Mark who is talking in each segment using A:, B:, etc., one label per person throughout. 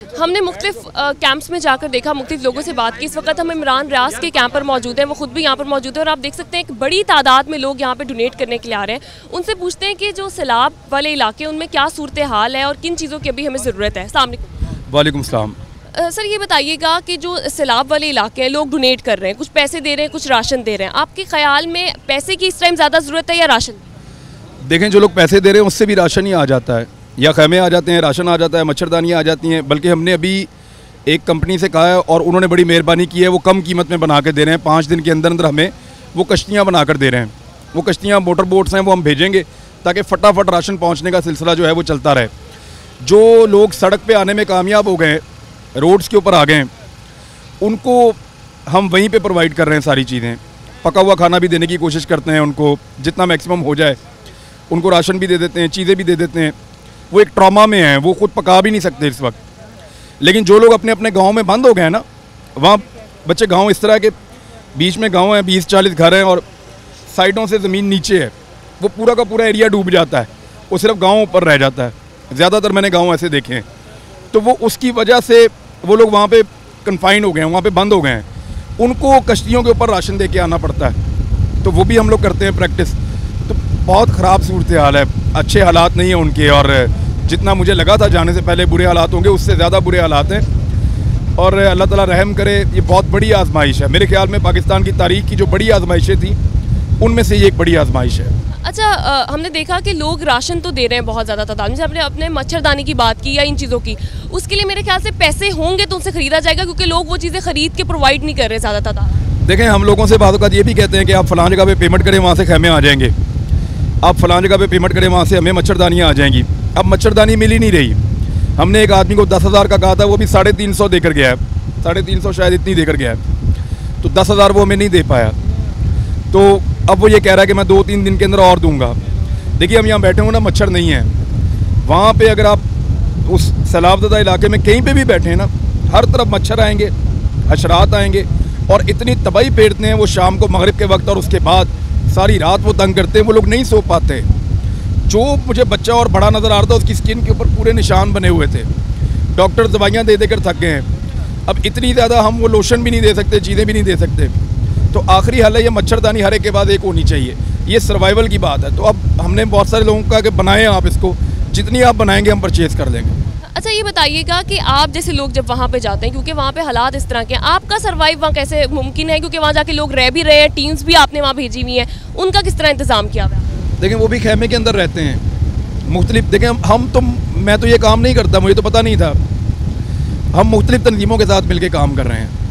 A: हमने मुख्तलिफ कैंप्स में जाकर देखा, मुख्तलिफ लोगों से बात की। इस वक्त हम इमरान रियाज के कैंप पर मौजूद हैं, वो खुद भी यहाँ पर मौजूद है और आप देख सकते हैं एक बड़ी तादाद में लोग यहाँ पे डोनेट करने के लिए आ रहे हैं। उनसे पूछते हैं कि जो सैलाब वाले इलाके उनमें क्या सूरत हाल है और किन चीज़ों की अभी हमें ज़रूरत है। अस्सलाम वालेकुम।
B: वालेकुम सलाम।
A: सर ये बताइएगा कि जो सैलाब वाले इलाके हैं, लोग डोनेट कर रहे हैं, कुछ पैसे दे रहे हैं, कुछ राशन दे रहे हैं, आपके ख्याल में पैसे की इस टाइम ज़्यादा ज़रूरत है या राशन?
B: देखें, जो लोग पैसे दे रहे हैं उससे भी राशन ही आ जाता है, या खैमे आ जाते हैं, राशन आ जाता है, मच्छरदानियाँ आ जाती हैं। बल्कि हमने अभी एक कंपनी से कहा है और उन्होंने बड़ी मेहरबानी की है, वो कम कीमत में बना के दे रहे हैं। 5 दिन के अंदर अंदर हमें वो कश्तियाँ बना कर दे रहे हैं। वो कश्तियाँ मोटर बोट्स हैं, वो हम भेजेंगे ताकि फटाफट राशन पहुँचने का सिलसिला जो है वो चलता रहे। जो लोग सड़क पे आने में कामयाब हो गए, रोड्स के ऊपर आ गए हैं, उनको हम वहीं पे प्रोवाइड कर रहे हैं सारी चीज़ें। पका हुआ खाना भी देने की कोशिश करते हैं, उनको जितना मैक्सिमम हो जाए उनको राशन भी दे देते हैं, चीज़ें भी दे देते हैं। वो एक ट्रॉमा में हैं, वो खुद पका भी नहीं सकते इस वक्त। लेकिन जो लोग अपने अपने गांव में बंद हो गए हैं ना, वहाँ बच्चे गांव इस तरह के बीच में गांव है, 20-40 घर हैं और साइडों से ज़मीन नीचे है, वो पूरा का पूरा एरिया डूब जाता है, वो सिर्फ गाँव ऊपर रह जाता है। ज़्यादातर मैंने गाँव ऐसे देखे हैं। तो वो उसकी वजह से वो लोग वहाँ पे कन्फाइन हो गए हैं, वहाँ पे बंद हो गए हैं, उनको कश्तियों के ऊपर राशन दे के आना पड़ता है। तो वो भी हम लोग करते हैं प्रैक्टिस। तो बहुत ख़राब सूरत हाल है, अच्छे हालात नहीं है उनके, और जितना मुझे लगा था जाने से पहले बुरे हालात होंगे, उससे ज़्यादा बुरे हालात हैं। और अल्लाह ताला रहम करे, ये बहुत बड़ी आजमाइश है। मेरे ख्याल में पाकिस्तान की तारीख की जो बड़ी आजमाइशें थी उनमें से ये एक बड़ी आजमाइश है।
A: अच्छा, हमने देखा कि लोग राशन तो दे रहे हैं बहुत ज़्यादा तादाद में। हमने अपने मच्छरदानी की बात की या इन चीज़ों की, उसके लिए मेरे ख्याल से पैसे होंगे तो उनसे ख़रीदा जाएगा, क्योंकि लोग वो चीज़ें ख़रीद के प्रोवाइड नहीं कर रहे ज़्यादा तादाद।
B: देखें, हम लोगों से बात ये भी कहते हैं कि आप फ़लाँ जगह पे पेमेंट करें, वहाँ से खैमे आ जाएंगे। आप फ़लाँ जगह पे पेमेंट करें, वहाँ से हमें मच्छरदानियाँ आ जाएंगी। अब मच्छरदानी मिल ही नहीं रही। हमने एक आदमी को 10,000 का कहा था, वो भी 350 देकर गया है, 350 शायद इतनी देकर गया है। तो 10,000 वो हमें नहीं दे पाया। तो अब वो ये कह रहा है कि मैं 2-3 दिन के अंदर और दूंगा। देखिए, हम यहाँ बैठे हुए ना, मच्छर नहीं है वहाँ पे। अगर आप उस सैलाबज़दा इलाके में कहीं पे भी बैठे हैं ना, हर तरफ मच्छर आएंगे, हशरात आएंगे और इतनी तबाही फेरते हैं वो शाम को मगरिब के वक्त, और उसके बाद सारी रात वो तंग करते हैं, वो लोग नहीं सो पाते। जो मुझे बच्चा और बड़ा नज़र आ रहा था, उसकी स्किन के ऊपर पूरे निशान बने हुए थे। डॉक्टर दवाइयाँ दे देकर थक गए हैं। अब इतनी ज़्यादा हम वो लोशन भी नहीं दे सकते, चीज़ें भी नहीं दे सकते। तो आखिरी हल है ये मच्छरदानी हर एक के बाद एक होनी चाहिए। ये सर्वाइवल की बात है। तो अब हमने बहुत सारे लोगों का कि बनाएं आप इसको, जितनी आप बनाएंगे हम परचेज़ कर लेंगे।
A: अच्छा, ये बताइएगा कि आप जैसे लोग जब वहाँ पे जाते हैं, क्योंकि वहाँ पे हालात इस तरह के हैं, आपका सर्वाइव वहाँ कैसे मुमकिन है? क्योंकि वहाँ जाके लोग रह भी रहे हैं, टीम्स भी आपने वहाँ भेजी हुई हैं, उनका किस तरह इंतज़ाम किया हुआ है?
B: देखें, वो भी खैमे के अंदर रहते हैं मुख्तलिफ। देखें, हम तो मैं तो ये काम नहीं करता, मुझे तो पता नहीं था। हम मुख्तलिफ तंजीमों के साथ मिलकर काम कर रहे हैं।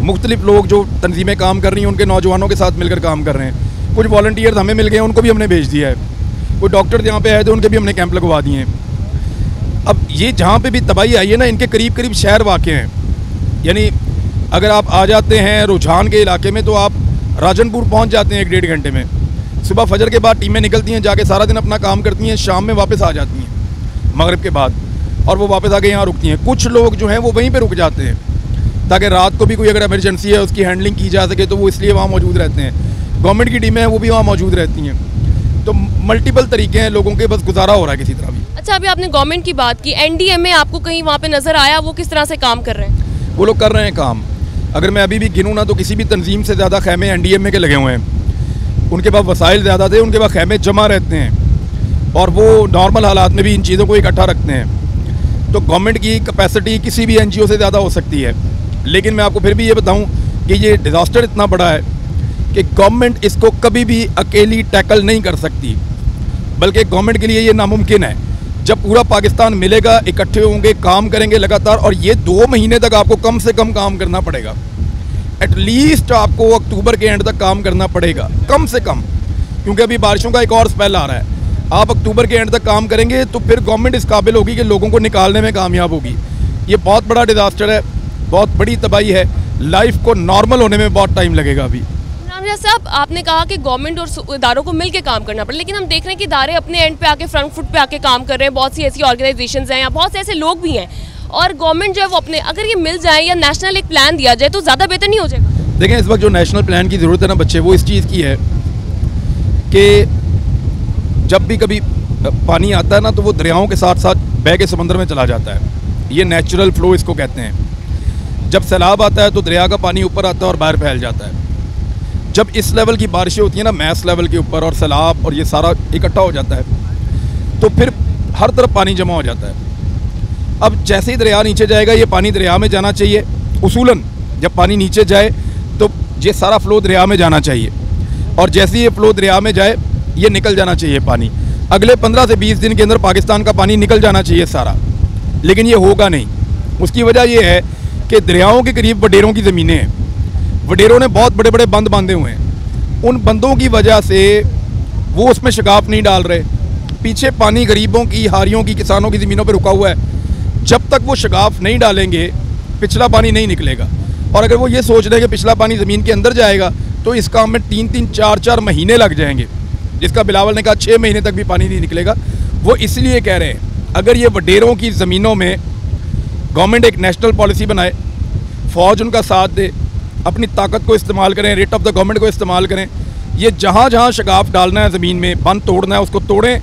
B: मुख्तलिफ लोग जो तंजीमें काम कर रही हैं उनके नौजवानों के साथ मिलकर काम कर रहे हैं। कुछ वॉलंटियर्स हमें मिल गए हैं, उनको भी हमने भेज दिया है। कोई डॉक्टर यहाँ पे आए थे, उनके भी हमने कैंप लगवा दिए हैं। अब ये जहाँ पे भी तबाही आई है ना, इनके करीब करीब शहर वाक़े हैं। यानी अगर आप आ जाते हैं रुझान के इलाके में तो आप राजनपुर पहुँच जाते हैं 1-1.5 घंटे में। सुबह फजर के बाद टीमें निकलती हैं, जाके सारा दिन अपना काम करती हैं, शाम में वापस आ जाती हैं मगरिब के बाद, और वो वापस आके यहाँ रुकती हैं। कुछ लोग जो हैं वो वहीं पे रुक जाते हैं ताकि रात को भी कोई अगर इमरजेंसी है उसकी हैंडलिंग की जा सके, तो वो इसलिए वहाँ मौजूद रहते हैं। गवर्नमेंट की टीमें हैं वो भी वहाँ मौजूद रहती हैं। तो मल्टीपल तरीके हैं, लोगों के बस गुजारा हो रहा है किसी तरह भी।
A: अच्छा, अभी आपने गवर्नमेंट की बात की, NDMA आपको कहीं वहाँ पे नज़र आया, वो किस तरह से काम कर रहे हैं?
B: वो लोग कर रहे हैं काम। अगर मैं अभी भी गिनूँ ना तो किसी भी तंजीम से ज़्यादा खैमे NDMA के लगे हुए हैं। उनके पास वसाइल ज़्यादा थे, उनके पास खैमे जमा रहते हैं और वो नॉर्मल हालात में भी इन चीज़ों को इकट्ठा रखते हैं। तो गवर्नमेंट की कैपेसिटी किसी भी NGO से ज़्यादा हो सकती है। लेकिन मैं आपको फिर भी ये बताऊं कि ये डिज़ास्टर इतना बड़ा है कि गवर्नमेंट इसको कभी भी अकेली टैकल नहीं कर सकती, बल्कि गवर्नमेंट के लिए ये नामुमकिन है। जब पूरा पाकिस्तान मिलेगा, इकट्ठे होंगे, काम करेंगे लगातार, और ये 2 महीने तक आपको कम से कम काम करना पड़ेगा। एटलीस्ट आपको अक्टूबर के एंड तक काम करना पड़ेगा, कम से कम, क्योंकि अभी बारिशों का एक और स्पेल आ रहा है। आप अक्टूबर के एंड तक काम करेंगे तो फिर गवर्नमेंट इस काबिल होगी कि लोगों को निकालने में कामयाब होगी। ये बहुत बड़ा डिज़ास्टर है, बहुत बड़ी तबाही है। लाइफ को नॉर्मल होने में बहुत टाइम लगेगा अभी।
A: साहब, आपने कहा कि गवर्नमेंट और इदारों को मिलकर काम करना पड़े, लेकिन हम देख रहे हैं कि इदारे अपने एंड पे आके, फ्रंट फुट पे आके काम कर रहे हैं। बहुत सी ऐसी ऑर्गेनाइजेशंस हैं या बहुत से ऐसे लोग भी हैं, और गवर्नमेंट जो है वो अपने, अगर ये मिल जाए या नेशनल एक प्लान दिया जाए तो ज़्यादा बेहतर नहीं हो जाएगा?
B: देखें, इस वक्त जो नेशनल प्लान की ज़रूरत है ना बच्चे, वो इस चीज़ की है कि जब भी कभी पानी आता है ना तो वो दरियाओं के साथ साथ बह के समंदर में चला जाता है। ये नेचुरल फ्लो इसको कहते हैं। जब सैलाब आता है तो दरिया का पानी ऊपर आता है और बाहर फैल जाता है। जब इस लेवल की बारिशें होती हैं ना, मैस लेवल के ऊपर, और सैलाब और ये सारा इकट्ठा हो जाता है, तो फिर हर तरफ पानी जमा हो जाता है। अब जैसे ही दरिया नीचे जाएगा, ये पानी दरिया में जाना चाहिए उसूलन। जब पानी नीचे जाए तो ये सारा फ्लो दरिया में जाना चाहिए, और जैसे ही ये फ्लो दरिया में जाए ये निकल जाना चाहिए पानी। अगले 15 से 20 दिन के अंदर पाकिस्तान का पानी निकल जाना चाहिए सारा, लेकिन ये होगा नहीं। उसकी वजह ये है कि दरियाओं के करीब वडेरों की ज़मीनें हैं। वडेरों ने बहुत बड़े बड़े बंद बांधे हुए हैं। उन बंदों की वजह से वो उसमें शगाफ नहीं डाल रहे। पीछे पानी गरीबों की, हारियों की, किसानों की ज़मीनों पर रुका हुआ है। जब तक वो शगाफ नहीं डालेंगे पिछला पानी नहीं निकलेगा। और अगर वो ये सोच रहे हैं कि पिछला पानी ज़मीन के अंदर जाएगा तो इस काम में 3-3, 4-4 महीने लग जाएंगे, जिसका बिलावल ने कहा 6 महीने तक भी पानी नहीं निकलेगा। वो इसलिए कह रहे हैं अगर ये वडेरों की ज़मीनों में गवर्नमेंट एक नेशनल पॉलिसी बनाए, फ़ौज उनका साथ दे, अपनी ताकत को इस्तेमाल करें, रेट ऑफ द गवर्नमेंट को इस्तेमाल करें, ये जहाँ जहाँ शगाफ डालना है ज़मीन में, बंद तोड़ना है, उसको तोड़ें,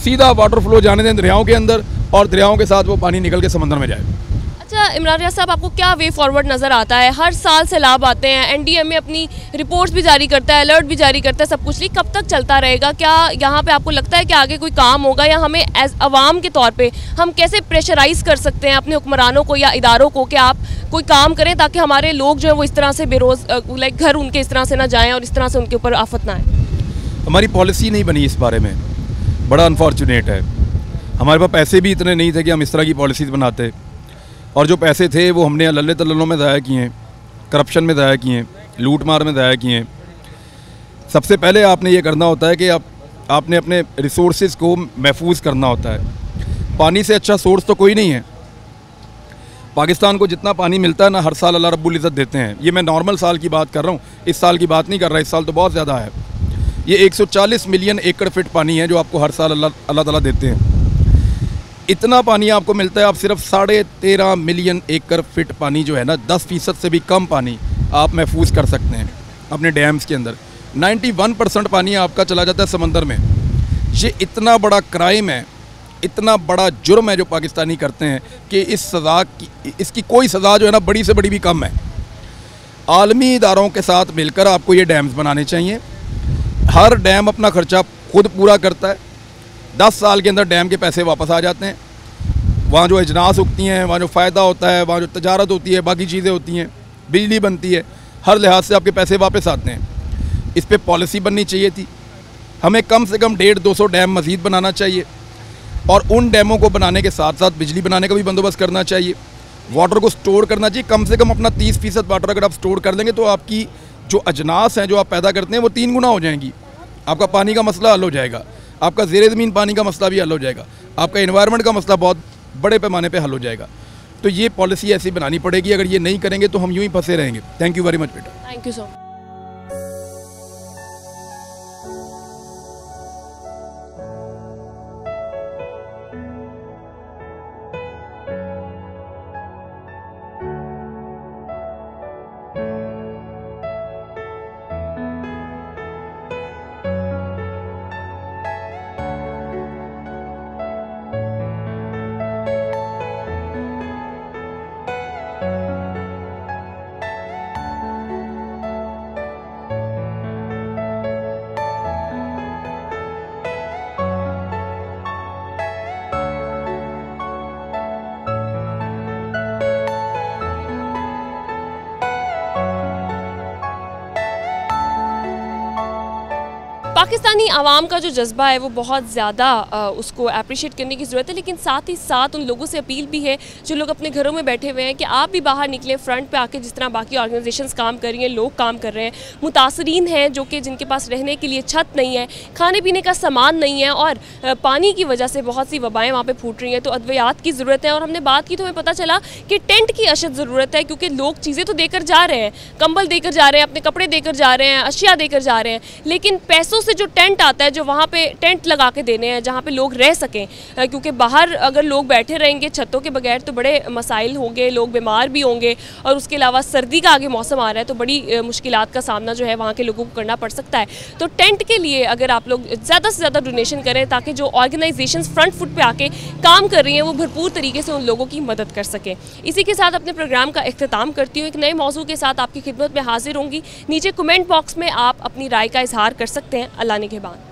B: सीधा वाटर फ्लो जाने दें दरियाओं के अंदर, और दरियाओं के साथ वो पानी निकल के समंदर में जाए।
A: अच्छा इमरान रियाज साहब, आपको क्या वे फॉरवर्ड नज़र आता है? हर साल सैलाब आते हैं, एनडीएमए अपनी रिपोर्ट्स भी जारी करता है, अलर्ट भी जारी करता है, सब कुछ, लेकिन कब तक चलता रहेगा? क्या यहाँ पे आपको लगता है कि आगे कोई काम होगा, या हमें एज अवाम के तौर पे हम कैसे प्रेशराइज़ कर सकते हैं अपने हुक्मरानों को या इदारों को कि आप कोई काम करें ताकि हमारे लोग जो है वो इस तरह से बेरोज़ लाइक घर उनके इस तरह से ना जाएँ और इस तरह से उनके ऊपर आफत ना आए?
B: हमारी पॉलिसी नहीं बनी इस बारे में, बड़ा अनफॉर्चुनेट है। हमारे पास पैसे भी इतने नहीं थे कि हम इस तरह की पॉलिसीज़ बनाते, और जो पैसे थे वो हमने लल्ले तल्लों में ज़ाया किए हैं, करप्शन में ज़ाया किए हैं, लूट मार में ज़ाया किए हैं। सबसे पहले आपने ये करना होता है कि आपने अपने रिसोर्सेज को महफूज करना होता है। पानी से अच्छा सोर्स तो कोई नहीं है। पाकिस्तान को जितना पानी मिलता है ना, हर साल अल्लाह रब्बुल इज़्ज़त देते हैं। ये मैं नॉर्मल साल की बात कर रहा हूँ, इस साल की बात नहीं कर रहा, इस साल तो बहुत ज़्यादा है। ये 140 मिलियन एकड़ फिट पानी है जो आपको हर साल अल्लाह ताला देते हैं। इतना पानी आपको मिलता है, आप सिर्फ 13.5 मिलियन एकड़ फिट पानी जो है ना, 10% से भी कम पानी आप महफूज कर सकते हैं अपने डैम्स के अंदर। 91% पानी आपका चला जाता है समंदर में। ये इतना बड़ा क्राइम है, इतना बड़ा जुर्म है जो पाकिस्तानी करते हैं कि इसकी कोई सज़ा जो है ना, बड़ी से बड़ी भी कम है। आलमी इदारों के साथ मिलकर आपको ये डैम्स बनाने चाहिए। हर डैम अपना खर्चा खुद पूरा करता है। 10 साल के अंदर डैम के पैसे वापस आ जाते हैं। वहाँ जो अजनास उगती हैं, वहाँ जो फ़ायदा होता है, वहाँ जो तजारत होती है, बाकी चीज़ें होती हैं, बिजली बनती है, हर लिहाज से आपके पैसे वापस आते हैं। इस पर पॉलिसी बननी चाहिए थी। हमें कम से कम 150-200 डैम मज़ीद बनाना चाहिए, और उन डैमों को बनाने के साथ साथ बिजली बनाने का भी बंदोबस्त करना चाहिए। वाटर को स्टोर करना चाहिए, कम से कम अपना 30% वाटर अगर आप स्टोर कर देंगे तो आपकी जो अजनास हैं जो आप पैदा करते हैं वो 3 गुना हो जाएंगी। आपका पानी का मसला हल हो जाएगा, आपका ज़ेरे ज़मीन पानी का मसला भी हल हो जाएगा, आपका एनवायरनमेंट का मसला बहुत बड़े पैमाने पे हल हो जाएगा। तो ये पॉलिसी ऐसी बनानी पड़ेगी। अगर ये नहीं करेंगे तो हम यूँ ही फंसे रहेंगे। थैंक यू वेरी मच बेटा।
A: Thank you so much. Pakistani आवाम का जो जज्बा है वो बहुत ज़्यादा उसको अप्रिशिएट करने की ज़रूरत है, लेकिन साथ ही साथ उन लोगों से अपील भी है जो लोग अपने घरों में बैठे हुए हैं कि आप भी बाहर निकलें, फ्रंट पे आके, जिस तरह बाकी ऑर्गेनाइजेशंस काम कर रही हैं, लोग काम कर रहे हैं, मुतासरीन हैं जो कि जिनके पास रहने के लिए छत नहीं है, खाने पीने का सामान नहीं है, और पानी की वजह से बहुत सी वबाएँ वहाँ पर फूट रही हैं। तो अद्वियात की ज़रूरत है। और हमने बात की तो हमें पता चला कि टेंट की अशद ज़रूरत है, क्योंकि लोग चीज़ें तो देकर जा रहे हैं, कंबल देकर जा रहे हैं, अपने कपड़े देकर जा रहे हैं, अशिया देकर जा रहे हैं, लेकिन पैसों से से जो टेंट आता है, जो वहाँ पे टेंट लगा के देने हैं जहाँ पे लोग रह सकें, क्योंकि बाहर अगर लोग बैठे रहेंगे छतों के बगैर तो बड़े मसाइल होंगे, लोग बीमार भी होंगे, और उसके अलावा सर्दी का आगे मौसम आ रहा है तो बड़ी मुश्किलात का सामना जो है वहाँ के लोगों को करना पड़ सकता है। तो टेंट के लिए अगर आप लोग ज़्यादा से ज़्यादा डोनेशन करें ताकि जो ऑर्गेनाइजेशंस फ्रंट फुट पे आके काम कर रही हैं वो भरपूर तरीके से उन लोगों की मदद कर सकें। इसी के साथ अपने प्रोग्राम का इख्तिताम करती हूँ। एक नए मौजू के साथ आपकी खिदमत में हाजिर होंगी। नीचे कमेंट बॉक्स में आप अपनी राय का इजहार कर सकते हैं। अल्लाह निगहबान।